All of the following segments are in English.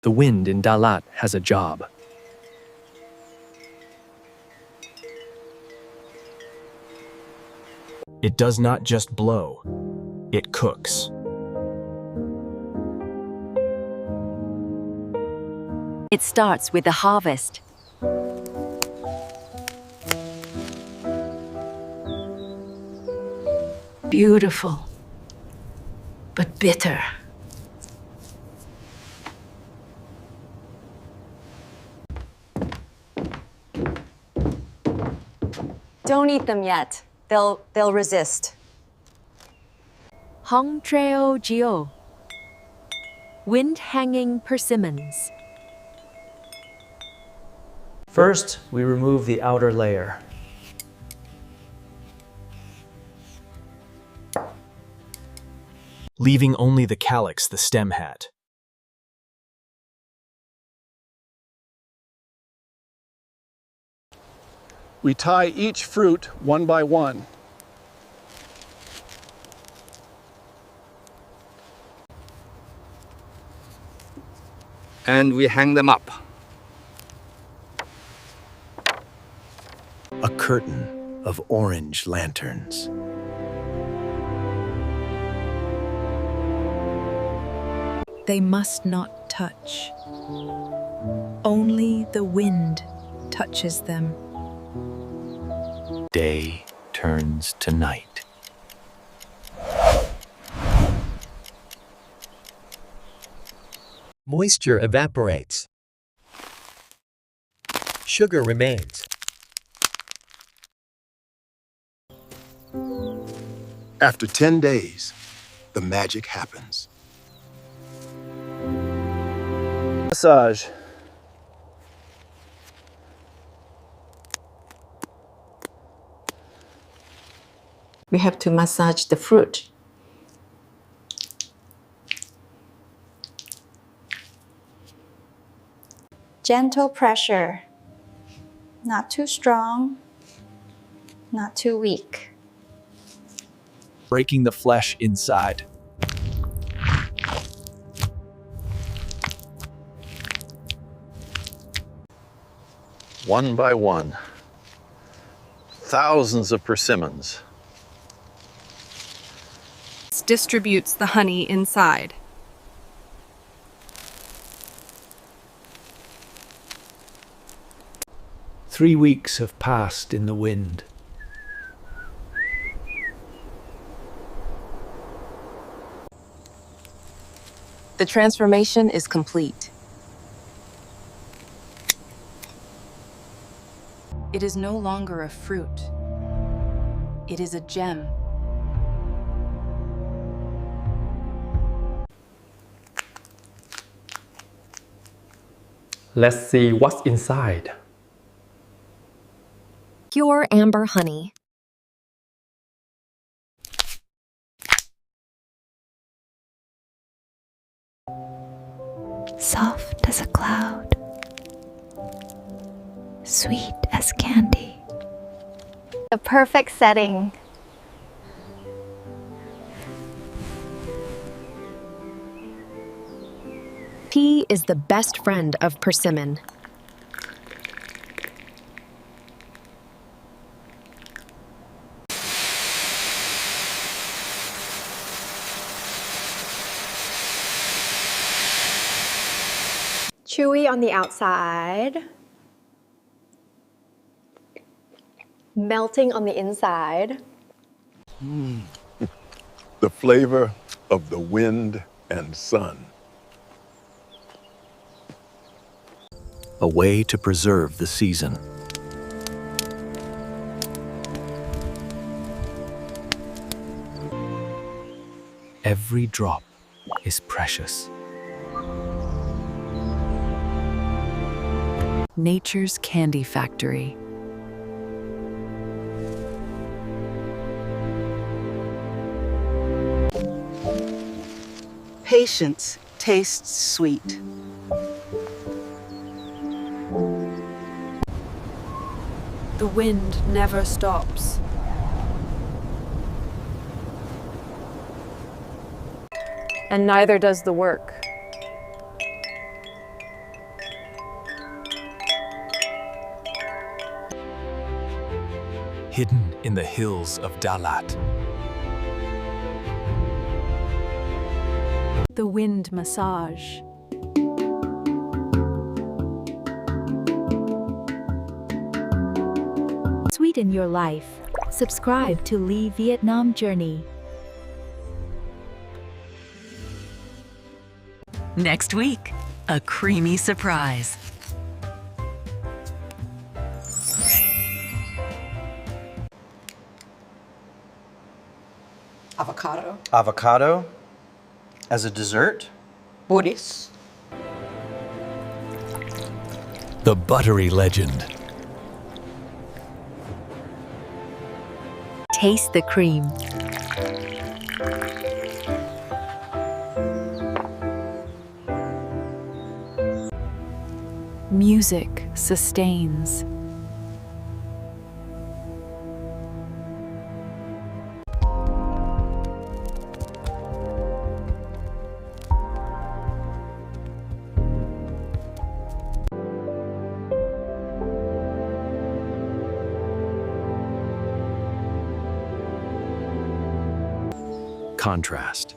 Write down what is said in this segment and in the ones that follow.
The wind in Dalat has a job. It does not just blow, it cooks. It starts with the harvest. Beautiful, but bitter. Don't eat them yet. They'll resist. Hong Treo Geo. Wind-hanging persimmons. First, we remove the outer layer. Leaving only the calyx the stem had. We tie each fruit one by one. And we hang them up. A curtain of orange lanterns. They must not touch. Only the wind touches them. Day turns to night. Moisture evaporates. Sugar remains. After 10 days, the magic happens. Massage. We have to massage the fruit. Gentle pressure. Not too strong, not too weak. Breaking the flesh inside. One by one, thousands of persimmons. Distributes the honey inside. Three weeks have passed in the wind. The transformation is complete. It is no longer a fruit. It is a gem. Let's see what's inside. Pure amber honey. Soft as a cloud. Sweet as candy. The perfect setting. Tea is the best friend of persimmon. Chewy on the outside. Melting on the inside. The flavor of the wind and sun. A way to preserve the season. Every drop is precious. Nature's candy factory. Patience tastes sweet. The wind never stops. And neither does the work. hidden in the hills of Dalat. The wind massage. Sweeten your life. Subscribe to Ly Vietnam Journey. Next week, a creamy surprise. Avocado. Avocado as a dessert? Boris. The buttery legend. Taste the cream. Music sustains. Contrast.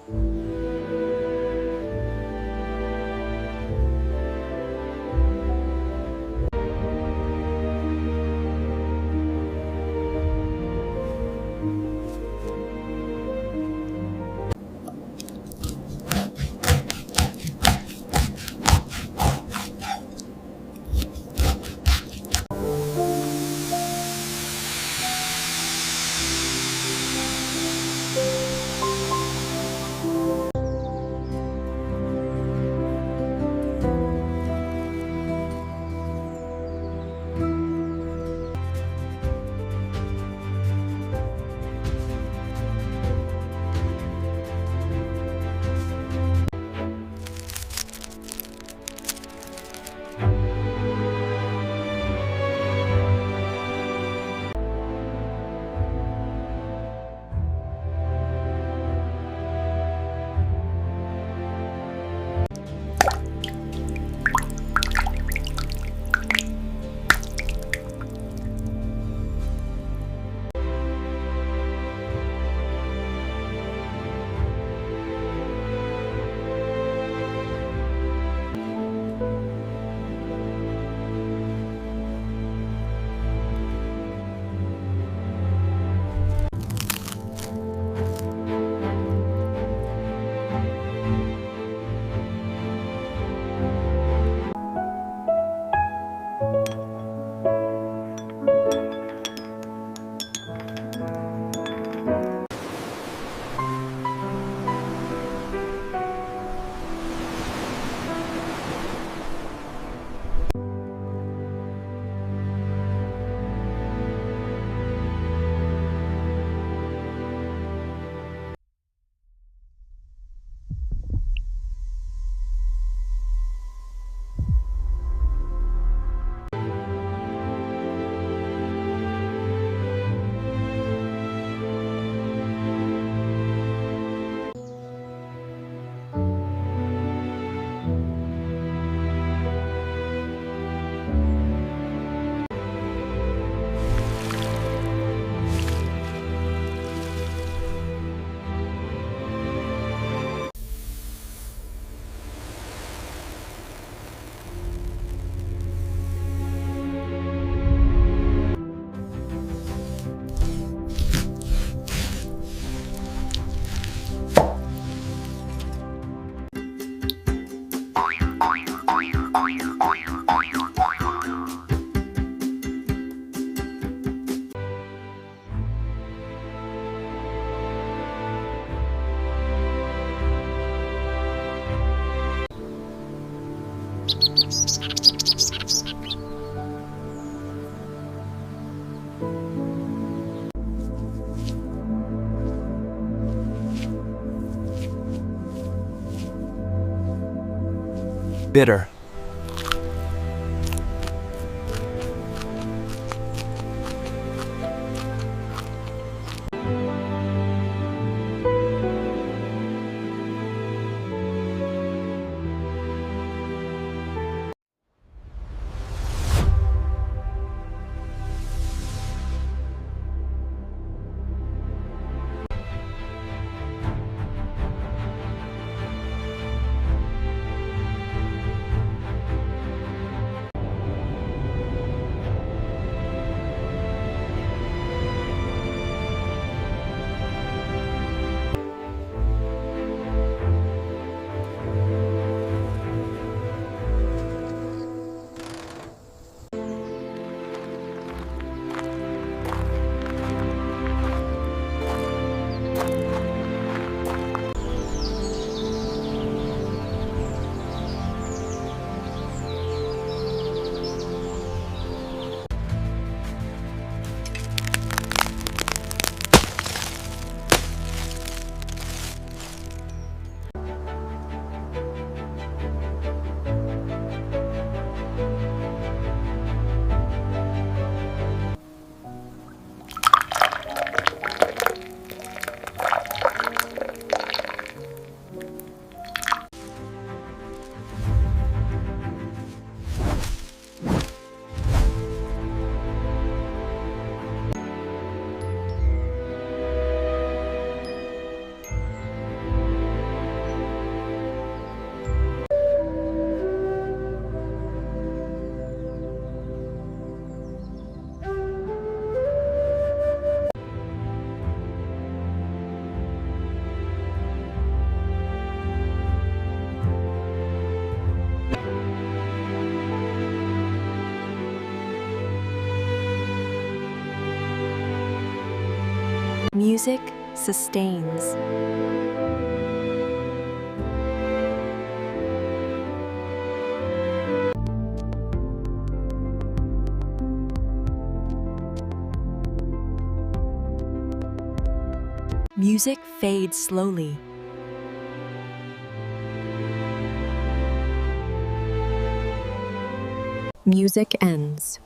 Bitter. Music sustains. Music fades slowly. Music ends.